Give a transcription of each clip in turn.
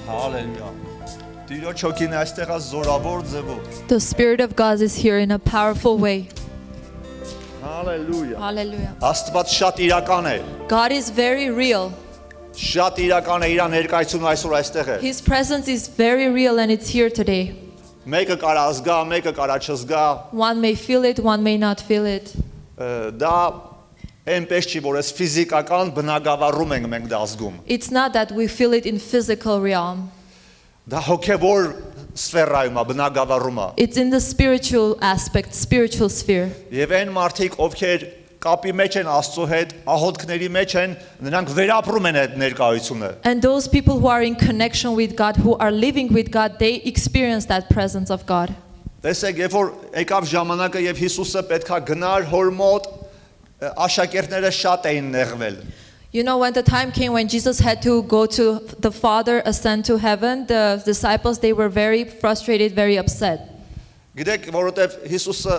Hallelujah. Տիրոջ հոգին այստեղ է զորավոր ձևով։ The Spirit of God is here in a powerful way. Hallelujah. Hallelujah. Աստված շատ իրական է։ God is very real. Շատ իրական է, իր ներկայությունը այսօր այստեղ է։ His presence is very real and it's here today. Մեկը կարա զգա, մեկը կարա չզգա։ One may feel it, one may not feel it. Դա այնպես չի, որ այս ֆիզիկական բնագավառում ենք մենք դա զգում։ It's not that we feel it in physical realm. Դա հոգևոր սֆերայում է, բնագավառում է։ It's in the spiritual aspect, spiritual sphere. Եվ այն մարդիկ, ովքեր կապի մեջ են Աստծո հետ, աղոթքների մեջ են, նրանք վերապրում են այդ ներկայությունը։ And those people who are in connection with God, who are living with God, they experience that presence of God. Տեսեք, երբ որ եկավ ժամանակը եւ Հիսուսը պետքա գնար հոր մոտ, աշակերտները շատ էին նեղվել։ You know, when the time came when Jesus had to go to the Father, ascend to heaven, the disciples, they were very frustrated, very upset. Գիտեք, որովհետեւ Հիսուսը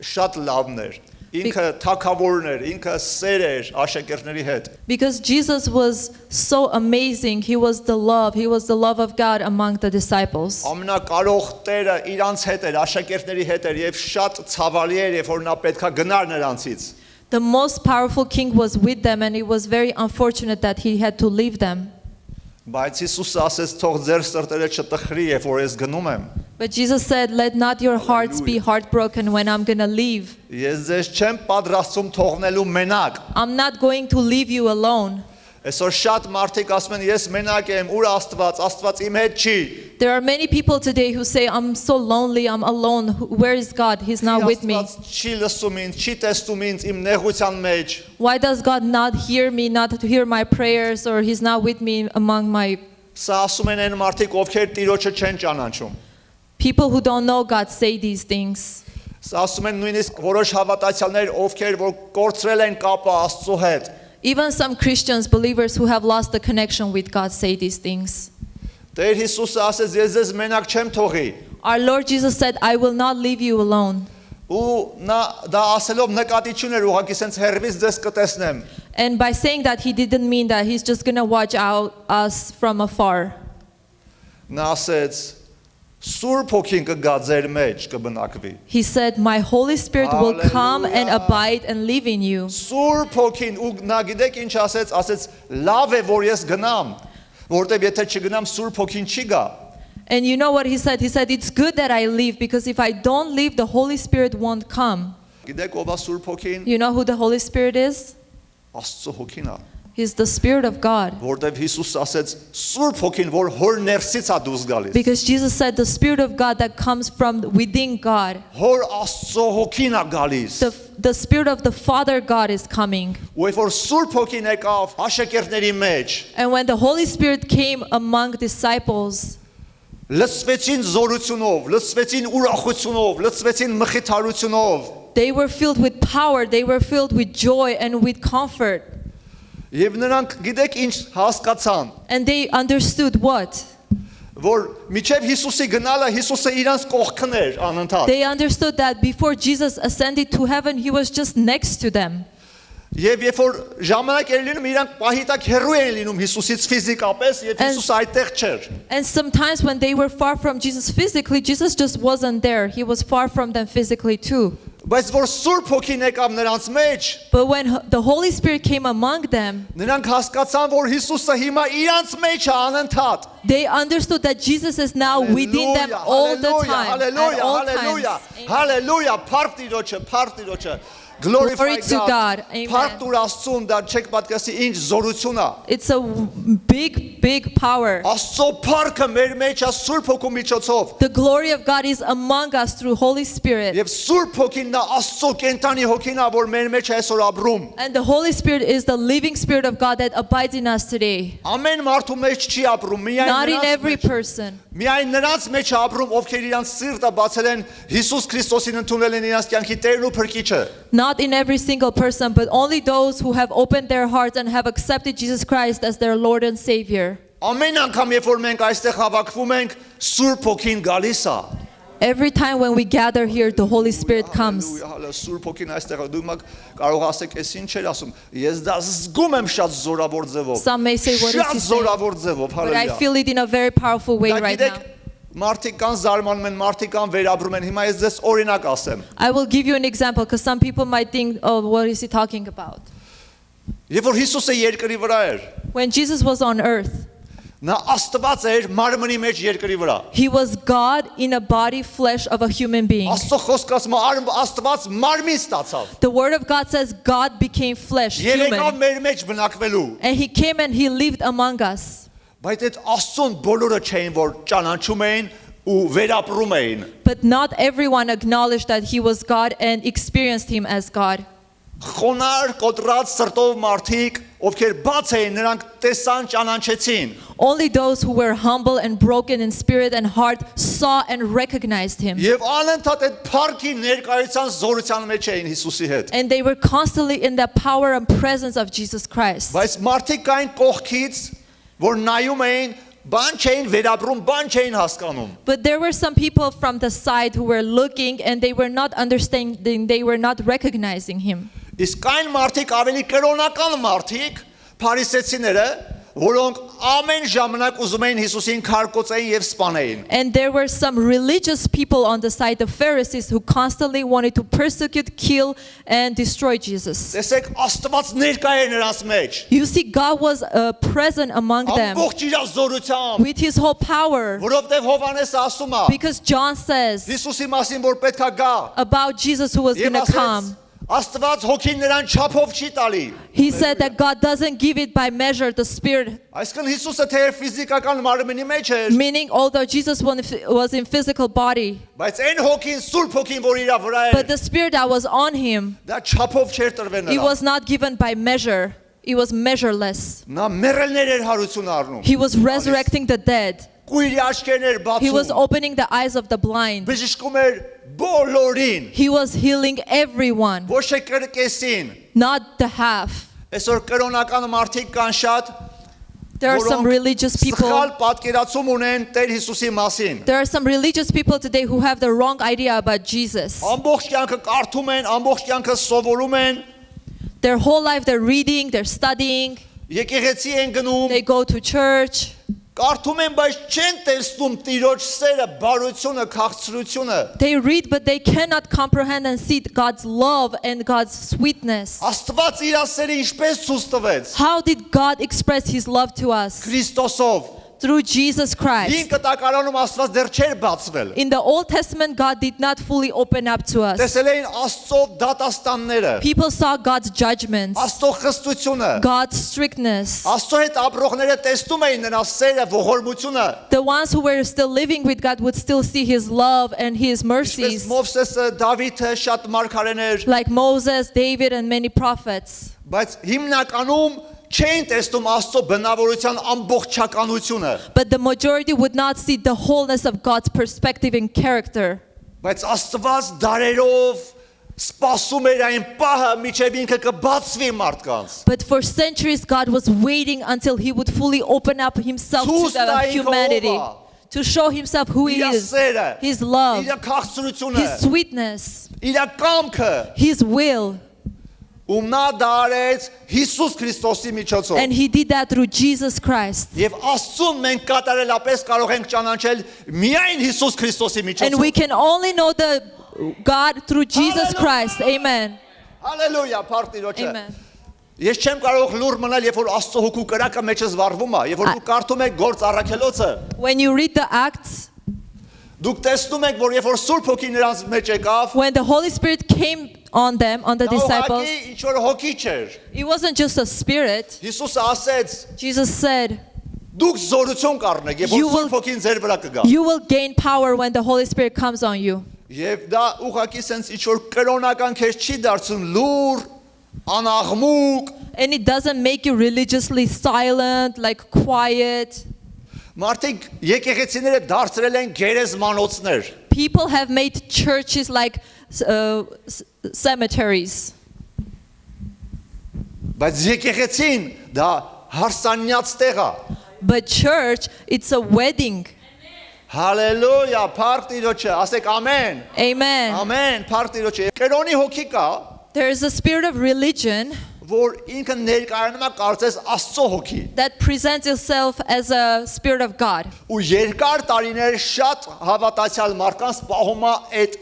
շատ լավն էր։ Ինքը թագավորն էր, ինքը սեր էր աշակերտների հետ։ Because Jesus was so amazing, he was the love of God among the disciples. Ամենակարող Տերը իրանց հետ էր, աշակերտների հետ էր եւ շատ ցավալի էր, երբ որ նա պետքա գնար նրանցից։ The most powerful king was with them, and it was very unfortunate that he had to leave them. Բայց Հիսուսը ասեց, թող ձեր սրտերը չտխրի, երբ որ ես գնում եմ։ But Jesus said, let not your hearts be heartbroken when I'm going to leave. Ես ձեզ չեմ պատրաստում թողնելու մենակ։ I'm not going to leave you alone. Այսօր շատ մարդիկ ասում են, ես մենակ եմ, ուր Աստված, Աստված իմ հետ չի։ There are many people today who say, I'm so lonely, I'm alone. Where is God? He's not with me. Աստված չի լսում ինձ, չի տեսնում ինձ իմ նեղության մեջ։ Why does God not hear me, not hear my prayers, or He's not with me among my Սա ասում են այն մարդիկ, ովքեր Տիրոջը չեն ճանաչում։ people who don't know God say these things. Սա ասում են նույնիսկ որոշ հավատացյալներ, ովքեր որ կորցրել են կապը Աստծո հետ։ Even some Christians, believers who have lost the connection with God say these things. Տեր Հիսուսը ասեց, ես ձեզ մենակ չեմ թողի։ Our Lord Jesus said, I will not leave you alone. Ու նա դա ասելով նկատի չուներ, ուղղակի սենց հերվից ձեզ կտեսնեմ։ And by saying that, he didn't mean that he's just going to watch out us from afar. Նա ասեց, Սուրբ Հոգին կգա ձեր մեջ, կբնակվի։ He said, my Holy Spirit will come and abide and live in you. Սուրբ Հոգին ու նա գիտեք ինչ ասեց լավ է որ ես գնամ, որտեվ եթե չգնամ Սուրբ Հոգին չի գա։ And you know what he said? He said, it's good that I leave, because if I don't leave, the Holy Spirit won't come. Գիտեք ով է Սուրբ Հոգին։ You know who the Holy Spirit is? Աստծո Հոգին է։ He's the Spirit of God. Որտեվ Հիսուսը ասեց Սուրբ Հոգին, որ հոր ներսից է դուրս գալիս։ Because Jesus said the Spirit of God that comes from within God. Հոր Աստծո Հոգին է գալիս։ The Spirit of the Father God is coming. Ու երբ որ Սուրբ Հոգին եկավ աշակերտների մեջ, And when the Holy Spirit came among disciples, լցվեցին զորությունով, լցվեցին ուրախությունով, լցվեցին մխիթարությունով։ they were filled with power, they were filled with joy and with comfort. Եվ նրանք գիտեք ինչ հասկացան, And they understood what? որ միջև Հիսուսի գնալը Հիսուսը իրանց կողքն էր անընդհատ։ They understood that before Jesus ascended to heaven, he was just next to them. Եվ երբ որ ժամանակ էր լինում, իրանք պահիտակ հեռու էին լինում Հիսուսից ֆիզիկապես, եւ Հիսուսը այդտեղ չէր։ And sometimes when they were far from Jesus physically, Jesus just wasn't there. He was far from them physically too. Բայց որ Սուրբ Հոգին եկավ նրանց մեջ, But when the Holy Spirit came among them, նրանք հասկացան, որ Հիսուսը հիմա իրանց մեջ է անընդհատ։ they understood that Jesus is now within them all the time. At all Hallelujah. times. Hallelujah. Փառք Տիրոջը։ Glorify Glory to God. Amen. Փառք տուր Աստծուն, դա չեք պատկասի ինչ զորություն է։ It's a big power. Աստծո փառքը մեր մեջ է Սուրբ Հոգու միջոցով։ The glory of God is among us through Holy Spirit. Եվ Սուրբ Հոգին նա Աստծո կենթանի հոգին է, որ մեր մեջ այսօր ապրում։ And the Holy Spirit is the living Spirit of God that abides in us today. Ամեն մարդու մեջ չի ապրում, Not in միայն every նրանց մեջ։ person. Միայն նրանց մեջ է ապրում, ովքեր իրանց սիրտը բացել են Հիսուս Քրիստոսին ընդունել են իրանց կյանքի Տերն ու Փրկիչը։ Not in every single person, but only those who have opened their hearts and have accepted Jesus Christ as their Lord and Savior. Ամեն անգամ երբ որ մենք այստեղ հավաքվում ենք, Սուրբ Հոգին գալիս է։ Every time when we gather here, the Holy Spirit comes. Հալելույա, Սուրբ Հոգին այստեղ է։ Դու հիմա կարող ասեք, «Էս ինչ էր ասում»։ Ես դա զգում եմ շատ զորավոր ձևով։ Some may say, what is he Շատ saying? զորավոր ձևով, But I հալելույա։ feel it in a very powerful way Դա right գիտեք, now. մարդիկ կան զարմանում են, մարդիկ կան վերաբրում են։ Հիմա ես ձեզ օրինակ ասեմ։ I will give you an example because some people might think, oh, what is he talking about? Երբ որ Հիսուսը երկրի վրա էր, When Jesus was on earth, նա Աստված էր մարմնի մեջ երկրի վրա։ he was God in a body flesh of a human being. Աստծո խոսքը ասում է, Աստված մարմին ստացավ։ The word of God says God became flesh, Եկավ human. մեր մեջ բնակվելու։ And he came and he lived among us. Բայց այդ Աստծուն բոլորը չէին, որ ճանաչում էին ու վերապրում էին։ But not everyone acknowledged that he was God and experienced him as God. Խոնար, կոտրած սրտով մարդիկ, ովքեր բաց էին, նրանք տեսան, ճանաչեցին։ Only those who were humble and broken in spirit and heart saw and recognized him. Եվ անընդհատ այդ փառքի ներկայության զորության մեջ էին Հիսուսի հետ։ And they were constantly in the power and presence of Jesus Christ. Բայց մարդիկ կային կողքից, որ նայում էին, բան չէին վերապրում, բան չէին հասկանում։ But there were some people from the side who were looking and they were not understanding, they were not recognizing him. Իսկ այն մարդիկ ավելի կրոնական մարդիկ, փարիսեցիները, որոնք ամեն ժամանակ ուզում էին Հիսուսին քարկոծեին եւ սպանեին։ And there were some religious people on the side of Pharisees who constantly wanted to persecute, kill, and destroy Jesus. Տեսեք, Աստված ներկա է նրանց մեջ։ You see, God was present among them Ամբողջ իր զորությամբ, with his whole power. որովհետեւ Հովհաննեսը ասում է, Because John says Հիսուսի մասին որ պետքա գա, about Jesus who was going եւ to come. ասեց, Աստված հոգին նրան չափով չի տալի։ He said that God doesn't give it by measure, the Spirit. Այսինքն Հիսուսը թեև ֆիզիկական մարմնի մեջ էր, Meaning, although Jesus was in physical body, բայց այն հոգին, Սուրբ հոգին, որ իր վրա but էր, the Spirit that was on him, դա չափով չէր տրվել it նրան։ was not given by measure. It was measureless. Նա մեռելներ էր հարություն առնում։ He was resurrecting the dead. Կույրի աչքերներ He was բացում։ opening the eyes of the blind. Բժշկում էր բոլորին, He was healing everyone, ոչ թե կրկեսին։ not the half. Այսօր կրոնական մարդիկ կան շատ, There are some religious people. սխալ պատկերացում ունեն Տեր Հիսուսի մասին։ There are some religious people today who have the wrong idea about Jesus. Ամբողջ կյանքը կարդում են, ամբողջ կյանքը սովորում են, Their whole life they're reading, they're studying, եկեղեցի են գնում, they go to church. կարդում են, բայց չեն տեսնում Տիրոջ սերը, բարությունը, քաղցրությունը։ They read, but they cannot comprehend and see God's love and God's sweetness. Աստված իր սերը ինչպես ցույց տվեց։ How did God express his love to us? Քրիստոսով։ Through Jesus Christ. Հին կտակարանում Աստված դեռ չէր բացվել։ In the Old Testament, God did not fully open up to us. Տեսել էին Աստծո դատաստանները, People saw God's judgments, Աստծո խստությունը, God's strictness. Աստծո հետ ապրողները տեսնում էին նրա սերը, ողորմությունը։ The ones who were still living with God would still see his love and his Ինչպես mercies, Մովսեսը, Դավիթը, շատ մարգարեներ, like Moses, David, and many prophets. բայց հիմնականում չէին տեսնում Աստծո բնավորության ամբողջականությունը։ But the majority would not see the wholeness of God's perspective and character. Բայց Աստված դարերով սպասում էր այն պահը, միջև ինքը կբացվի մարդկանց։ But for centuries, God was waiting until he would fully open up himself to the humanity, to show himself who he Իր is, սերը, his love, իր քաղցրությունը, his sweetness, իր կամքը, his will. ու նա դարեց Հիսուս Քրիստոսի միջոցով։ And he did that through Jesus Christ. Եվ Աստծուն մենք կատարելապես կարող ենք ճանաչել միայն Հիսուս Քրիստոսի And we միջոցով։ can only know the God through Jesus Christ. Amen. Հալելույա, փառք Amen. Ես չեմ կարող լուր մնալ, երբ որ Աստծո հոգու կրակը մեջս վառվում է, երբ որ դու կարդում ես Գործ առաքելոցը, When you read the Acts, դուք տեսնում եք, որ երբ որ Սուրբ Հոգին նրանց մեջ եկավ, when the Holy Spirit came on them, on the disciples, ինչ որ հոգի չէր։ it wasn't just a spirit. Հիսուսը ասեց, Jesus said, դուք զորություն կառնեք, երբ You որ will- Սուրբ Հոգին ձեր վրա կգա։ you will gain power when the Holy Spirit comes on you. Եվ դա ուղղակի sense ինչ որ կրոնական քեզ չի դարձում լուր, անաղմուկ, And it doesn't make you religiously silent, like quiet. մարդիկ եկեղեցիները դարձրել են գերեզմանոցներ։ People have made churches like cemeteries. Բայց եկեղեցին դա հարսանյաց տեղ է։ But church, it's a wedding. Հալելույա, փառք Տիրոջը, ասեք ամեն։ Amen. Ամեն, փառք Տիրոջը։ Կերոնի հոգի կա, There is a spirit of religion որ ինքը ներկայանում է կարծես Աստծո հոգի։ that presents itself as a spirit of God. Ու երկար տարիներ շատ հավատացյալ մարդկանց պահում է այդ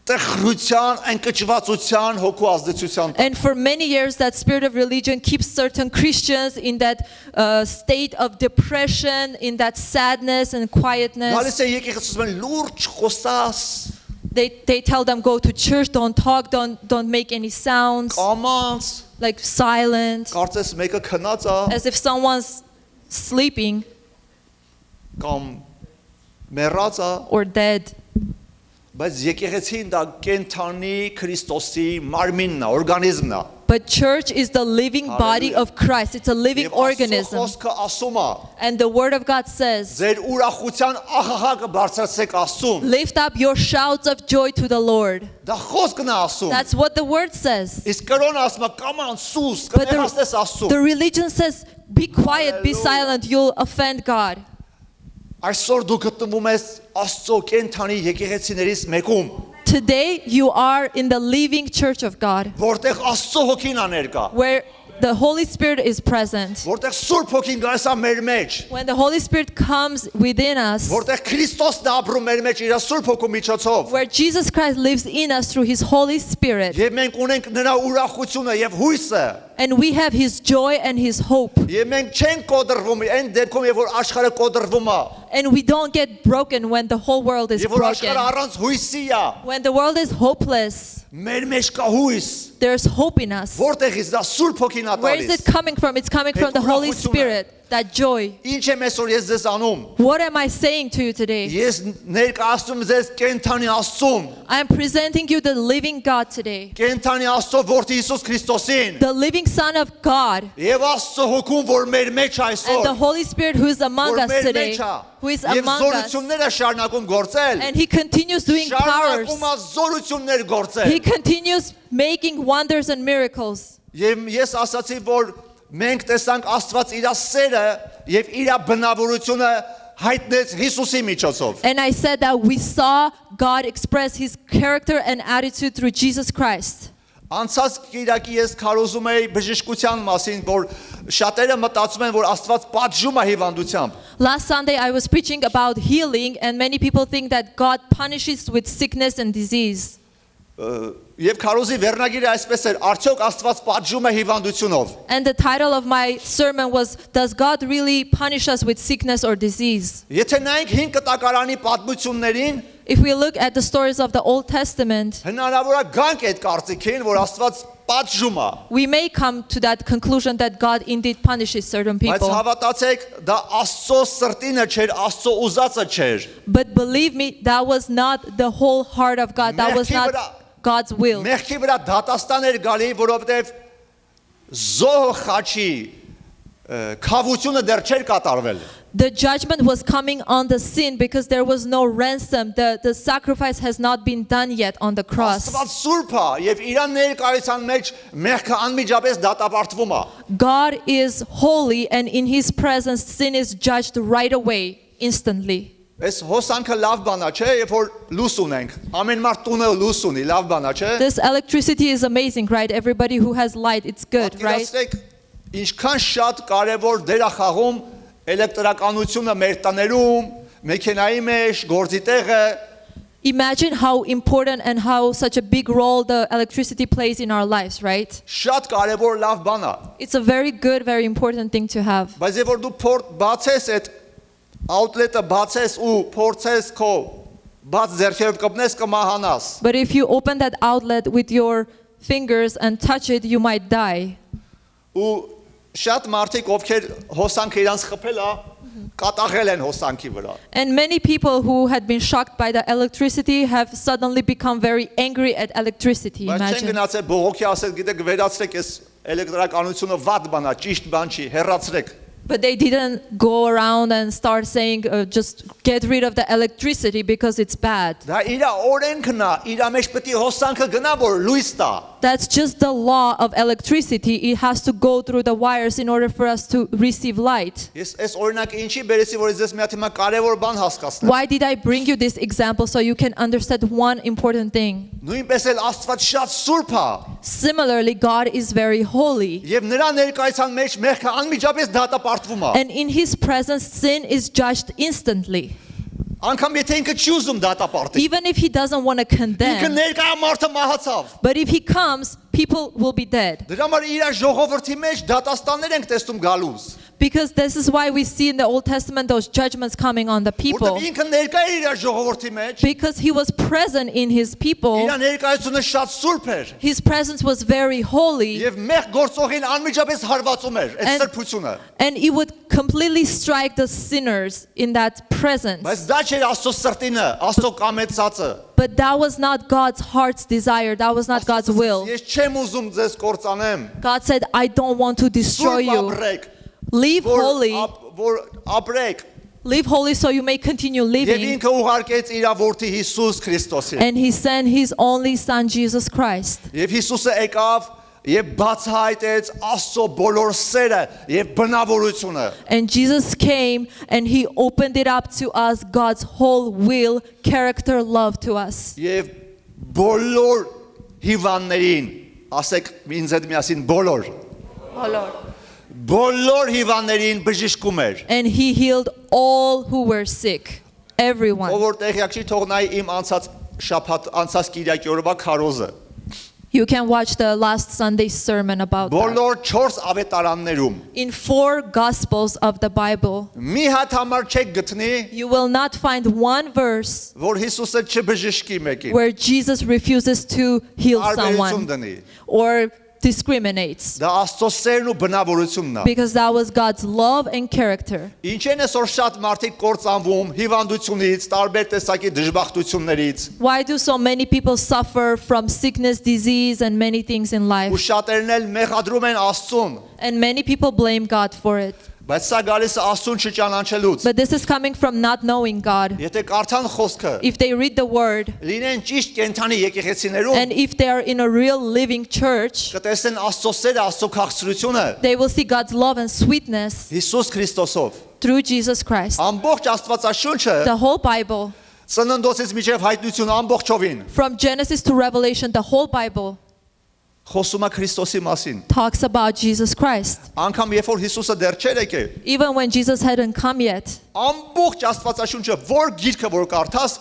տխրության, ընկճվածության հոգու ազդեցության։ And for many years, that spirit of religion keeps certain Christians in that state of depression, in that sadness and quietness. Գալիս է եկեղեցում լուրջ խոսաս, They tell them, go to church, don't talk, don't make any sounds, կամած, like silent, կարծես մեկը քնած է as if someone's sleeping կամ մեռած է, or dead. բայց եկեղեցին դա կենթանի Քրիստոսի մարմինն է, օրգանիզմն է։ But church is the living body of Christ. It's a living Եվ Աստծո organism. խոսքը ասում է, And the word of God says, ձեր ուրախության աղաղակը բարձրացրեք Աստծուն։ lift up your shouts of joy to the Lord. Դա խոսքն է ասում։ That's what the word says. Իսկ կրոնը ասում է կաման սուս, But կներաստես Աստծուն։ the religion says, be quiet, be Hallelujah. silent, you'll offend God. Այսօր դու գտնվում ես Աստծո կենթանի եկեղեցիներից մեկում, Today you are in the living church of God, որտեղ Աստծո հոգին է ներկա, where the Holy Spirit is present. որտեղ Սուրբ հոգին գալիս է մեր մեջ, When the Holy Spirit comes within us, որտեղ Քրիստոսն է ապրում մեր մեջ իր Սուրբ հոգու միջոցով, where Jesus Christ lives in us through His Holy Spirit, եւ մենք ունենք նրա ուրախությունը եւ հույսը, and we have His joy and His hope, եւ մենք չենք կոտրվում այն դեպքում, երբ որ աշխարհը կոտրվում է, and we don't get broken when the whole world is եւ որ broken. աշխարհը առանց հույսի է, When the world is hopeless, մեր մեջ կա հույս, there's hope in us. որտեղից դա Սուրբ հոգին է Where is տալիս։ it coming from? It's coming from the Holy Ուրախությունը։ Spirit, that joy. Ինչ եմ այսօր ես ձեզ անում։ What am I saying to you today? Ես ներկայացնում ձեզ կենթանի Աստծուն, I am presenting you the living God today, կենթանի Աստծո որդի Հիսուս Քրիստոսին, the living Son of God, եւ Աստծո հոգուն, որ մեր մեջ and the այսօր, Holy Spirit who is among որ us մեր today, մեջ է, who is եւ among us, զորությունները շարունակում գործել, and He continues doing powers. շարունակում է զորություններ He գործել։ continues making wonders and miracles. Եվ ես ասացի, որ մենք տեսանք Աստված իր սերը եւ իր բնավորությունը հայտնեց Հիսուսի միջոցով։ And I said that we saw God express His character and attitude through Jesus Christ. Անցած Կիրակի ես քարոզում էի բժշկության մասին, որ շատերը մտածում են, որ Աստված պատժում է հիվանդությամբ։ Last Sunday I was preaching about healing, and many people think that God punishes with sickness and disease. Եվ քարոզի վերնագիրը այսպես էր. Արդյոք Աստված պատժում է հիվանդությունով։ And the title of my sermon was, Does God really punish us with sickness or disease? Եթե նայենք 5 կտակարանի պատմություններին, If we look at the stories of the Old Testament, հնարավոր է գանք այդ կարծիքին, որ Աստված պատժում է։ we may come to that conclusion that God indeed punishes certain Բայց people. հավատացեք, դա Աստծո սրտինը չէր, Աստծո ուզածը չէր։ But believe me, that was not the whole heart of God. That was not God's will. Մեղքի վրա դատաստան էր գալի, որովհետև զոհ խաչի քավությունը դեռ չէր կատարվել։ The judgment was coming on the sin because there was no ransom. The sacrifice has not been done yet on the cross. Աստված սուրբ է եւ իր ներկայության մեջ մեղքը անմիջապես դատապարտվում է։ God is holy, and in His presence sin is judged right away, instantly. Այս հոսանքը լավ բան է, չէ՞, երբ որ լույս ունենք։ Ամեն մարդ տունը լույս ունի, լավ բան է, չէ՞։ This electricity is amazing, right? Everybody who has light, it's good, right? Պատկերացրեք, ինչքան շատ կարևոր դեր է խաղում էլեկտրականությունը մեր տներում, մեքենայի մեջ, գործի տեղը։ Imagine how important and how such a big role the electricity plays in our lives, right? Շատ կարևոր լավ բան է։ It's a very good, very important thing to have. Բայց երբ որ դու փորձ բացես այդ outlet-ը բացես ու փորձես քո բաց ձեռքերով կպնես կմահանաս։ But if you open that outlet with your fingers and touch it, you might die. Ու շատ մարդիկ ովքեր հոսանքը իրանց խփել է, կատաղել են հոսանքի վրա։ And many people who had been shocked by the electricity have suddenly become very angry at electricity. Բայց չեն Imagine. գնացել բողոքի ասել, գիտեք, վերացրեք այս էլեկտրականությունը վատ բան է, ճիշտ բան չի, հեռացրեք։ But they didn't go around and start saying, just get rid of the electricity because it's bad. Դա իր օրենքն է, իր մեջ պետք է հոսանքը գնա, որ լույս տա, That's just the law of electricity. It has to go through the wires in order for us to receive light. Ես այս օրինակը ինչի բերեցի, որ ես մի հատ հիմա կարևոր բան հասկացնեմ։ Why did I bring you this example? So you can understand one important thing. Նույնպես էլ Աստված շատ սուրբ է, Similarly, God is very holy. եւ նրա ներկայության մեջ մեղքը անմիջապես դատապարտվում է։ And in his presence, sin is judged instantly. Անկամ եթե ինքը չի ուզում դատապարտի։ Even if he doesn't want to Ինքը condemn, ներկայ մարդը մահացավ։ but if he comes, people will be dead. Դրա համար իր ժողովրդի մեջ դատաստաններ ենք տեսնում գալուս։ Because this is why we see in the Old Testament those judgments coming on the people. Որտեղ ինքը ներկայ էր իր ժողովրդի մեջ, Because he was present in his people, իր ներկայությունը շատ սուրբ էր։ his presence was very holy, Եվ մեղ գործողին անմիջապես հարվածում էր այդ And- սրբությունը։ and it would completely strike the sinners in that presence. Բայց դա չէր Աստծո սրտինը, Աստծո կամեցածը։ But that was not God's heart's desire. That was not God's will. Ես չեմ ուզում ձեզ կործանեմ։ God said, I don't want to destroy Սուրբ you. ապրեք, Live holy. որ ապրեք։ Live holy so you may continue Եվ living. ինքը ուղարկեց իր որդի Հիսուս Քրիստոսին։ And he sent his only son, Jesus Christ. Եվ Հիսուսը եկավ եւ բացահայտեց Աստծո բոլոր սերը եւ բնավորությունը։ And Jesus came and he opened it up to us, God's whole will, character, love to us. Եվ բոլոր հիվանդներին, ասեք ինձ հետ միասին բոլոր, բոլոր հիվանդներին բժշկում էր։ And he healed all who were sick, everyone. Ով որ տեղյակ չի, թող նայ իմ անցած շաբաթ անցած Կիրակի օրվա քարոզը։ You can watch the last Sunday's sermon about that. Բոլոր 4 ավետարաններում In 4 Gospels of the Bible, մի հատ համար չեք գտնի, you will not find one verse որ Հիսուսը չբժշկի մեկին։ where Jesus refuses to heal Արբերություն someone դնի։ or discriminates. Դա Աստծո սերն ու բնավորությունն է։ Because that was God's love and character. Ինչ են այսօր շատ մարդիկ կործանվում հիվանդությունից, տարբեր տեսակի դժբախտություններից, Why do so many people suffer from sickness, disease, and many things in ու life? շատերն էլ մեղադրում են Աստծուն, And many people blame God for it. բայց սա գալիս է Աստծուն չճանաչելուց։ But this is coming from not knowing God. Եթե կարդան խոսքը, If they read the word, լինեն ճիշտ կենթանի եկեղեցիներում, and if they are in a real living church, կտեսեն Աստծո սերը, Աստծո քաղցրությունը they will see God's love and sweetness Հիսուս Քրիստոսով։ through Jesus Christ. Ամբողջ Աստվածաշունչը The whole Bible, ծննդոցից մինչև հայտնություն ամբողջովին from Genesis to Revelation, the whole Bible խոսում է Քրիստոսի մասին։ talks about Jesus Christ. Անկամ երբ որ Հիսուսը դեռ չէր եկել, Even when Jesus hadn't come yet, ամբողջ Աստվածաշունչը, որ գիրքը որ կարդաս,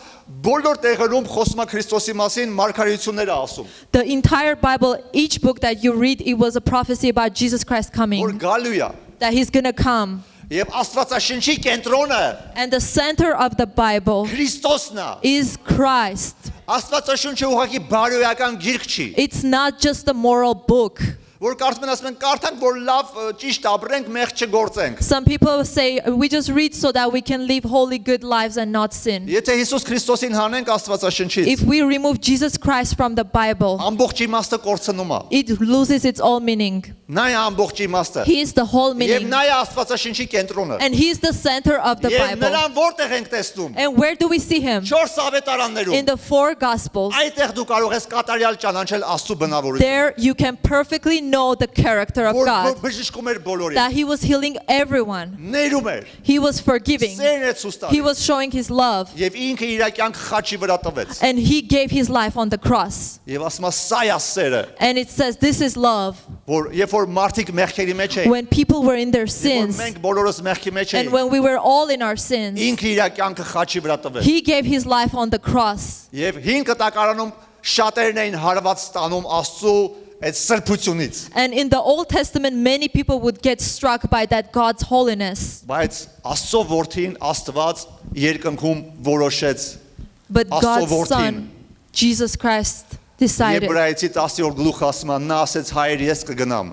բոլոր տեղերում խոսում է Քրիստոսի մասին, մարգարեությունները ասում, the entire Bible, each book that you read, it was a prophecy about Jesus Christ որ coming, գալու է։ that he's going to come. Եվ Աստվածաշնչի կենտրոնը And the center of the Bible Քրիստոսն է։ is Christ. Աստվածաշունչը ուղղակի բարոյական գիրք չի, It's not just a moral book. որ կարծում են ասում են կարդանք, որ լավ ճիշտ ապրենք, մեղք չգործենք։ Some people say we just read so that we can live holy, good lives and not sin. Եթե Հիսուս Քրիստոսին հանենք Աստվածաշնչից, If we remove Jesus Christ from the Bible, ամբողջ իմաստը կորցնում է։ it loses its all meaning. Նա է ամբողջ իմաստը։ He is the whole Եվ meaning. նա է Աստվածաշնչի կենտրոնը։ And he is the center of the Եվ Bible. նրան որտեղ ենք տեսնում։ And where do we see him? 4 ավետարաններում։ In the 4 Gospels. Այդտեղ դու կարող ես կատարյալ ճանաչել Աստծո բնավորությունը։ There you can perfectly know the character of Որ God. բժշկում էր բոլորին։ That he was healing everyone. Ներում էր։ He was forgiving. Սերն է ցույց He տալիս։ was showing his love. Եվ ինքը իր կյանք խաչի վրա տվեց։ And he gave his life on the cross. Եվ ասում է սա է սերը, And it says this is love. որ երբ որ մարդիկ մեղքերի մեջ էին, When people were in their որ sins մենք բոլորս մեղքի մեջ and էինք, when we were all in our sins, ինքը իր կյանքը խաչի վրա տվեց։ he gave his life on the cross. Եվ հին կտակարանում շատերն էին հարված ստանում Աստծո այդ սրբությունից։ And in the Old Testament, many people would get struck by that God's holiness. Բայց Աստծո որդին Աստված երկնքում որոշեց But Աստծո God's որդին Son, Jesus Christ, decided. Եբրայեցի 10-րդ գլուխ ասում է, նա ասեց հայր ես կգնամ։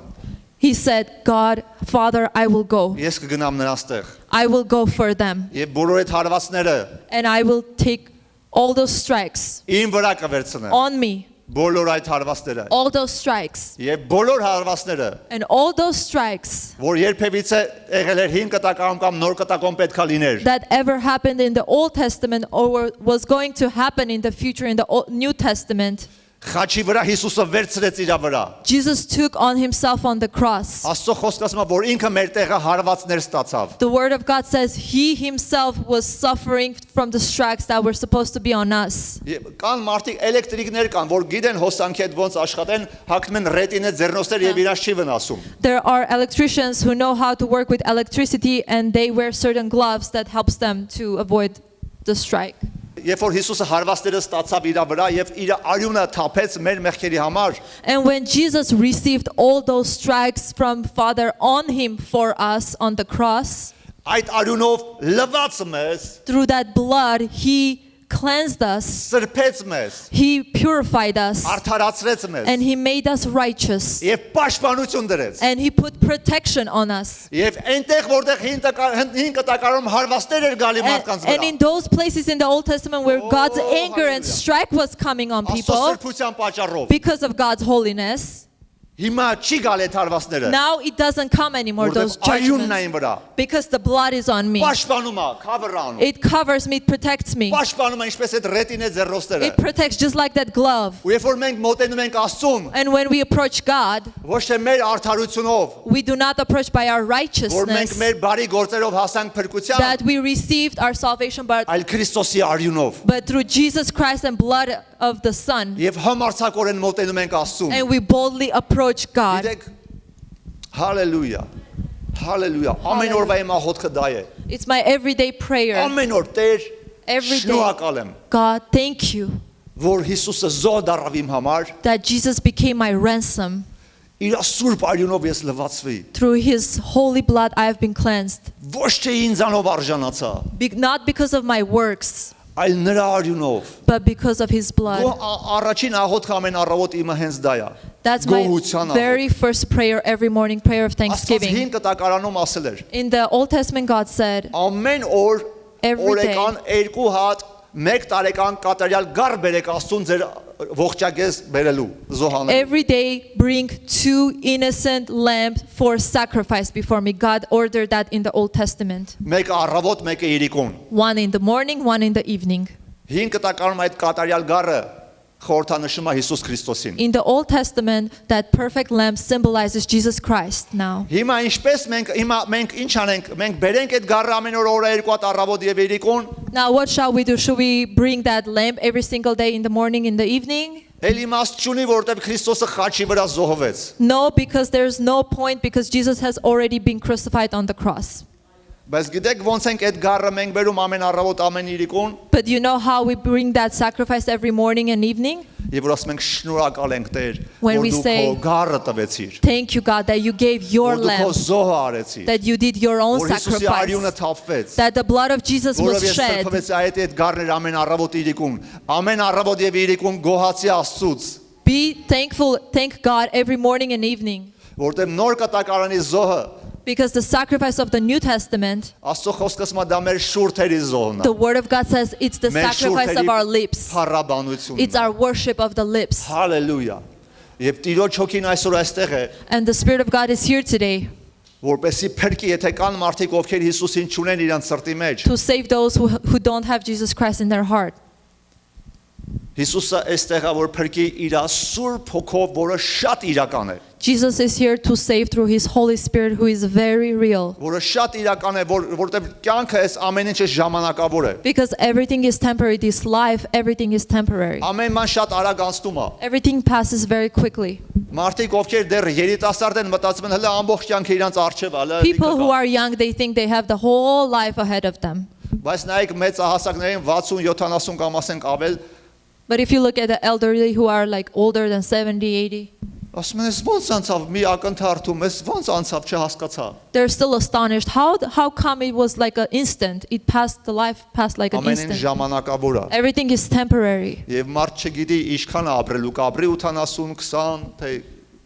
He said, God, Father, I will go. Ես կգնամ նրանց տեղ։ I will go for them. Եվ բոլոր այդ հարվածները And I will take all those strikes իմ վրա կվերցնեմ։ on me. Բոլոր այդ հարվածները։ All those strikes. Եվ բոլոր հարվածները, And all those strikes որ երբևիցե եղել էր հին կտակարանում կամ նոր կտակարանում պետքա լիներ, that ever happened in the Old Testament or was going to happen in the future in the New Testament, Խաչի վրա Հիսուսը վերցրեց իր վրա։ Jesus took on himself on the cross. Աստծո խոսքը ասում է, որ ինքը մեր տեղը հարվածներ ստացավ։ The word of God says he himself was suffering from the stripes that were supposed to be on us. Կան մարդիկ էլեկտրիկներ կան, որ գիտեն հոսանքի հետ ոնց աշխատեն, հագնում են ռետինե ձեռնոցներ եւ իրանց չի վնասում։ There are electricians who know how to work with electricity and they wear certain gloves that helps them to avoid the strike. Երբ որ Հիսուսը հարվածները ստացավ իր վրա եւ իր արյունը թափեց մեր մեղքերի համար, And when Jesus received all those stripes from Father on him for us on the cross, այդ արյունով լվաց մեզ, through that blood, he cleansed us, սրբեց մեզ, he purified us, արդարացրեց մեզ and he made us righteous, եւ պաշտպանություն դրեց։ and he put protection on us. Եվ այնտեղ որտեղ հին կտակարում հարվածներ էր գալի մարդկանց And վրա, in those places in the Old Testament where God's Oh, anger and hallelujah. strike was coming on Աստծո people սրբության պատճառով, because of God's holiness, հիմա չի գալ այդ հարվածները, now it doesn't come anymore, those որտեղ արյունն judgments, այն վրա, because the blood is on me. պաշտպանում է, cover-անում, It covers me, it protects me. պաշտպանում է ինչպես այդ ռետինե ձեռնոցները։ It protects just like that glove. Ու երբ որ մենք մոտենում ենք Աստծուն, And when we approach God, ոչ թե մեր արդարությունով, we do not approach by our որ մենք righteousness մեր բարի գործերով հասանք փրկության, that we received our salvation, but այլ Քրիստոսի արյունով։ through Jesus Christ and blood of the Son. Եվ համարձակորեն մոտենում ենք Աստծուն։ And we boldly approach God. Գիտեք, հալելույա, հալելույա, ամեն օրվա իմ աղոթքը դա է։ It's my everyday prayer. Ամեն օր Տեր, Every day. շնորհակալ եմ, God, thank you որ Հիսուսը զոհ դառավ իմ համար, that Jesus became my ransom. իր սուրբ արյունով ես լվացվի։ Through his holy blood I have been cleansed. Ոչ թե ինձանով արժանացա, Not because of my works, այլ նրա արյունով։ but because of his blood. Առաջին աղոթքը ամեն առավոտ իմը հենց դա է։ That's my Գոհության very first prayer every morning, prayer of Աստված thanksgiving. հին կտակարանում ասել էր. In the Old Testament, God said, Ամեն օր Every day. օրեկան 2 հատ 1 տարեկան կատարյալ գար բերեք Աստծուն ձեր ողջակեզ բերելու զոհանելու։ every day bring 2 innocent lambs for sacrifice before me. God ordered that in the Old Testament. Մեկը առավոտ, մեկը երեկոն։ One in the morning, one in the evening. Հին կտակարանում այդ կատարյալ գարը խորհրդանշում է Հիսուս Քրիստոսին։ In the Old Testament, that perfect lamb symbolizes Jesus Christ now. Հիմա ինչպես մենք ինչ անենք, մենք բերենք այդ գարը ամեն օր օրը 2 հատ առավոտ եւ երեկոն, Now what shall we do? Should we bring that lamb every single day in the morning, in the evening? էլ իմաստ չունի, որովհետեւ Քրիստոսը խաչի վրա զոհվեց։ No, because there's no point, because Jesus has already been crucified on the cross. Բայց գիտեք ոնց ենք այդ գարը մենք բերում ամեն առավոտ ամեն երեկոն, But you know how we bring that sacrifice every morning and evening? եւ որ ասում ենք շնորհակալ ենք Տեր, When որ we դու say, քո գարը տվեցիր, Thank you, God, that you gave your որ դու քո lamb, զոհը արեցիր, that you did your own որ Հիսուսի արյունը sacrifice, թափվեց, that the blood of Jesus որով was ես shed. սրբվեցի այդ գարներ ամեն առավոտ երեկոն, ամեն առավոտ եւ երեկոն գոհացի Աստծուց, Be thankful, thank God every morning and evening. որտեղ նոր կտակարանի զոհը Because the sacrifice of the New Testament, Աստծո խոսքը ասում է դա մեր շուրթերի զոհն the է, word of God says it's the մեր sacrifice of our lips. փառաբանությունն It's է։ our worship of the lips. Հալելույա։ Եվ Տիրոջ հոգին այսօր այստեղ է, And the Spirit of God is here today որպեսի փրկի, եթե կան մարդիկ, ովքեր Հիսուսին չունեն իրանց սրտի մեջ, to save those who don't have Jesus Christ in their heart. Հիսուսը այստեղ է, որ փրկի իր սուրբ հոգով, որը շատ իրական է, Jesus is here to save through his Holy Spirit who is very real. որը շատ իրական է, որտեղ կյանքը այս ամեն ինչը ժամանակավոր է։ Because everything is temporary. This life, everything is temporary. Ամեն բան շատ արագ անցնում է։ Everything passes very quickly. Մարդիկ, ովքեր դեռ երիտասարդ են, մտածում են հələ ամբողջ կյանքը իրանց առջև է, հələ People who are young, they think they have the whole life ahead of them. բայց նայեք մեծահասակներին 60-70 կամ ասենք ավել, But if you look at the elderly who are like older than 70, 80, ասում են, «Ես ո՞նց անցավ մի ակնթարթում, ես ո՞նց անցավ, չհասկացա»։ they're still astonished. How come it was like an instant? It passed, the life passed like an Ամեն ինչ instant. ժամանակավոր է։ Everything is temporary. Եվ մարդ չգիտի ինչքան է ապրելու, կապրի 80, 20, թե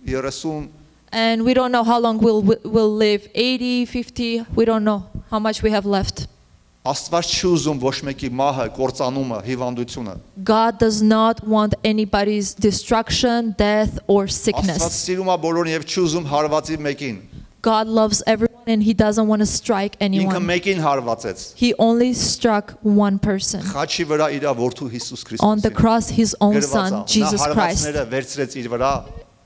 30, And we don't know how long we'll live. 80, 50, we don't know how much we have left. Աստված չի ուզում ոչ մեկի մահը, կործանումը, հիվանդությունը։ God does not want anybody's destruction, death, or Աստված sickness. սիրում է բոլորին եւ չի ուզում հարվածի մեկին։ God loves everyone and he doesn't want to strike Ինքը anyone. մեկին հարվածեց։ He only struck one person. Խաչի վրա իր որդու Հիսուս On the Քրիստոսին։ cross, his own Գրված son, է, Jesus նա Christ. հարվածները վերցրեց իր վրա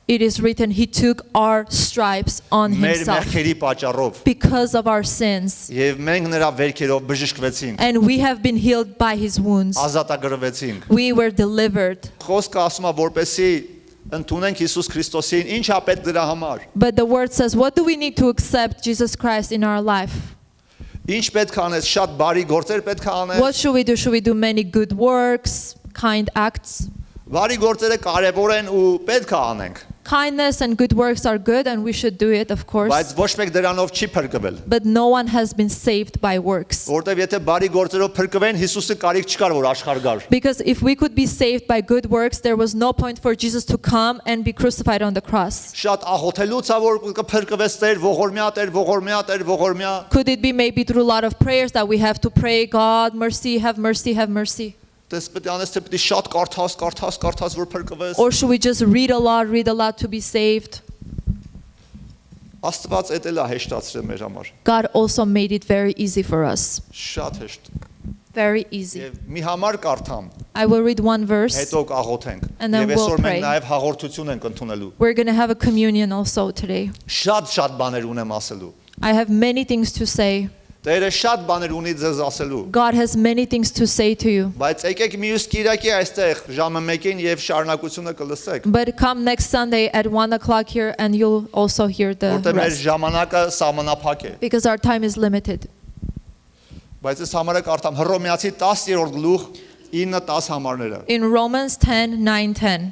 It is written, he took our stripes on մեր himself մեղքերի պատճառով because of our sins. եւ մենք նրա վերքերով բժշկվեցինք, And we have been healed by his wounds. ազատագրվեցինք։ We were delivered. Խոսքը ասում է, որպեսի ընդունենք Հիսուս Քրիստոսին, ինչ է պետք դրա համար։ But the word says, what do we need to accept Jesus Christ in our life? Ինչ պետք է անես, շատ բարի գործեր պետք է անես։ What should we do? Should we do many good works, kind acts? Բարի գործերը կարևոր են ու պետք է անենք, Kindness and good works are good and we should do it, of course. բայց ոչ մեկ դրանով չի փրկվել։ But no one has been saved by works. Որտեւ եթե բարի գործերով փրկվեն, Հիսուսը կարիք չկար որ աշխարհ գար։ Because if we could be saved by good works, there was no point for Jesus to come and be crucified on the cross. Շատ աղոթելուց է որ կփրկվես Տեր, ողորմյա Տեր, ողորմյա Տեր, ողորմյա։ Could it be maybe through a lot of prayers that we have to pray, God, mercy, have mercy, have mercy? Դες պետք է անես, թե պետք է շատ կարդաս որ փրկվես։ Or should we just read a lot to be saved? Աստված էդ էլ է հեշտացրել մեր համար։ God also made it very easy for us. Շատ հեշտ։ Very easy. Եվ մի համար կարդամ, I will read one verse. հետո կաղոթենք։ And then Եվ we'll այսօր pray. մենք նաև հաղորդություն ենք ընդունելու։ We're going to have a communion also today. Շատ բաներ ունեմ ասելու։ I have many things to say. Տերը շատ բաներ ունի ձեզ ասելու։ God has many things to say to you. Բայց եկեք մյուս Կիրակի այստեղ ժամը 1-ին եւ շարունակությունը կլսեք։ But come next Sunday at 1 o'clock here and you'll also hear the Որտեղ մեր rest. ժամանակը սահմանափակ է։ Because our time is limited. Բայց ես համարը կարդամ Հռոմեացի 10-րդ գլուխ 9-10 համարները։ In Romans 10, 9, 10.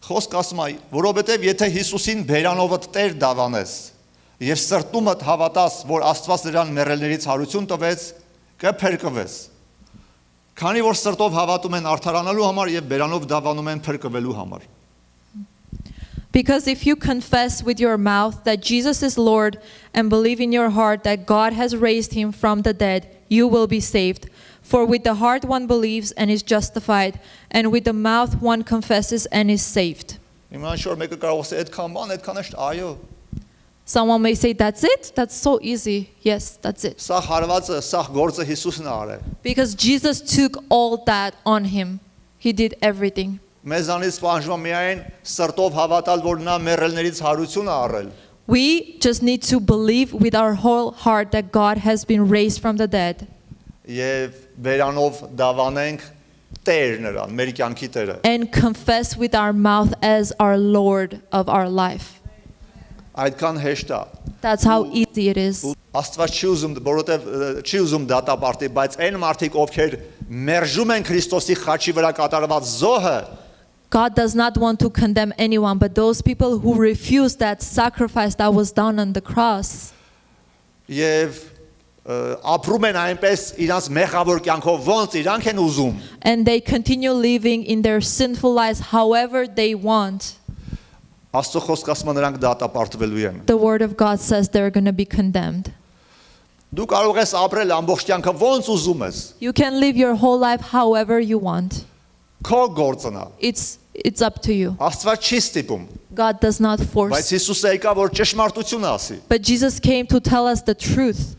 Խոսք ասում է, որովհետեւ եթե Հիսուսին բերանովդ Տեր դավանես եւ սրտումդ հավատաս, որ Աստված նրան մեռելներից հարություն տվեց, կփրկվես։ Քանի որ սրտով հավատում են արդարանալու համար եւ բերանով դավանում են փրկվելու համար։ Because if you confess with your mouth that Jesus is Lord and believe in your heart that God has raised him from the dead, you will be saved. For with the heart one believes and is justified, and with the mouth one confesses and is saved. Իմանալ շոր մեկը կարող ասել, այդքան բան, այդքան է, այո։ Someone may say, that's it? That's so easy. Yes, that's it. Սա հարվածը, սա գործը Հիսուսն է արել։ Because Jesus took all that on him. He did everything. Մեզանից պահանջվում է միայն սրտով հավատալ, որ նա մեռելներից հարություն է առել։ We just need to believe with our whole heart that God has been raised from the dead. Եվ բերանով դավանենք Տեր նրան, մեր կյանքի Տերը։ And confess with our mouth as our Lord of our life. Այդքան հեշտ է։ That's how easy it is. Աստված չի ուզում, որովհետև չի ուզում դատապարտի, բայց այն մարդիկ, ովքեր մերժում են Քրիստոսի խաչի վրա կատարված զոհը, God does not want to condemn anyone, but those people who refuse that sacrifice that was done on the cross. եւ ապրում են այնպես իրանց մեղավոր կյանքով, ոնց իրանք են ուզում։ And they continue living in their sinful lives however they want. Աստծո խոսքը ասում է նրանք դատապարտվելու են։ The word of God says they're going to be condemned. Դու կարող ես ապրել ամբողջ կյանքը ոնց ուզում ես։ You can live your whole life however you want. Քո գործն է։ It's up to you. Աստված չի ստիպում, God does not բայց force. Հիսուսը եկա որ ճշմարտությունը ասի, But Jesus came to tell us the truth.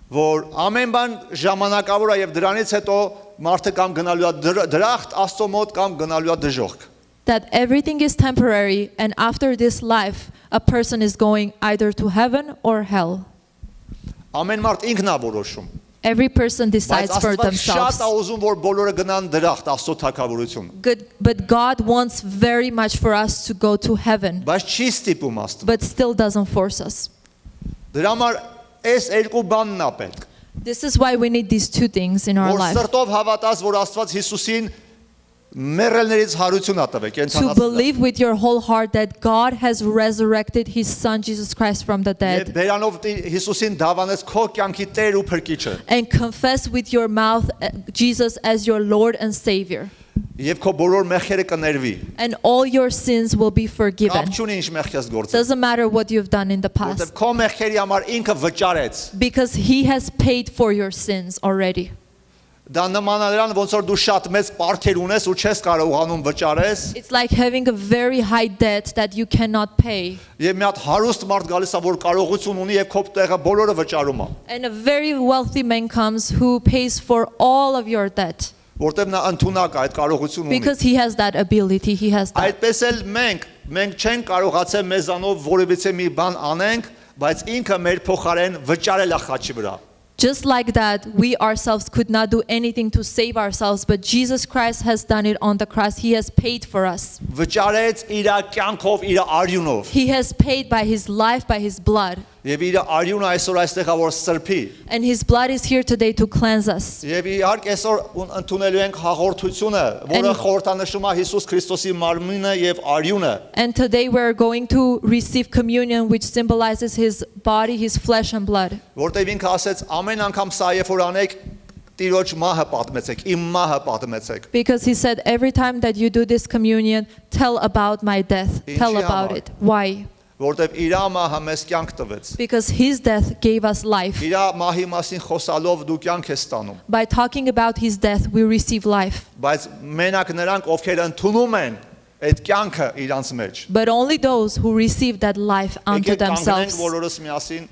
որ ամեն բան ժամանակավոր է եւ դրանից հետո մարդը կամ գնալու է դրախտ Աստծո մոտ կամ գնալու է դժոխք։ That everything is temporary and after this life a person is going either to heaven or hell. Ամեն մարդ ինքն է որոշում։ Every person Բայց decides for Աստված themselves. շատ է ուզում որ բոլորը գնան դրախտ Աստծո թագավորություն։ Good, but God wants very much for us to go to heaven, Բայց չի ստիպում Աստված։ but still doesn't force us. Դրա համար այս երկու բանն է պետք։ This is why we need these two things in our Որ life. սրտով հավատաս որ Աստված Հիսուսին մեռելներից հարություն ա տվել, To կենցանացել։ believe with your whole heart that God has resurrected his son Jesus Christ from the Եվ dead. բերանով Հիսուսին դավանես քո կյանքի Տեր ու Փրկիչը։ And confess with your mouth Jesus as your Lord and Savior. Եվ քո բոլոր մեղքերը կներվի։ And all your sins will be forgiven. Կապ չունի ինչ մեղք ես գործել։ Doesn't matter what you've done in the Որտեւ past. քո մեղքերի համար ինքը վճարեց։ Because he has paid for your sins already. Դա նման է նրան, ոնց որ դու շատ մեծ պարտքեր ունես ու չես կարողանում վճարես, It's like having a very high debt that you cannot pay. եւ մի հատ հարուստ մարդ գալիս է, որ կարողություն ունի եւ քո տեղը բոլորը վճարում է, And a very wealthy man comes who pays for all of your debt որտեղ նա ընդունակ է, այդ կարողություն ունի։ because he has that ability, he has that. Այդպես էլ մենք չենք կարողացել մեզանով որևիցե մի բան անենք, բայց ինքը մեր փոխարեն վճարել է խաչի վրա։ Just like that, we ourselves could not do anything to save ourselves, but Jesus Christ has done it on the cross. He has paid for us. Վճարեց իր կյանքով, իր արյունով։ He has paid by his life, by his blood. Եվ իր արյունը այսօր այստեղ է որ սրբի։ And his blood is here today to cleanse us. Եվ իհարկե այսօր ընդունելու ենք հաղորդությունը, որը խորհրդանշում է Հիսուս Քրիստոսի մարմինը եւ արյունը։ And today we're going to receive communion, which symbolizes his body, his flesh and blood. Որտեղ ինքը ասեց ամեն անգամ սա երբ որ անեք Տիրոջ մահը պատմեցեք, իմ մահը պատմեցեք։ Because he said, every time that you do this communion, tell about my death. Tell Ինչի about համար? it. Why? Որտեղ իր մահը մեզ կյանք տվեց։ Because his death gave us life. Իր մահի մասին խոսալով դու կյանք ես ստանում։ By talking about his death, we receive life. Բայց մենակ նրանք, ովքեր ընդունում են այդ կյանքը իրանց մեջ։ But only those who receive that life unto Եկեք կանգնենք themselves. բոլորս միասին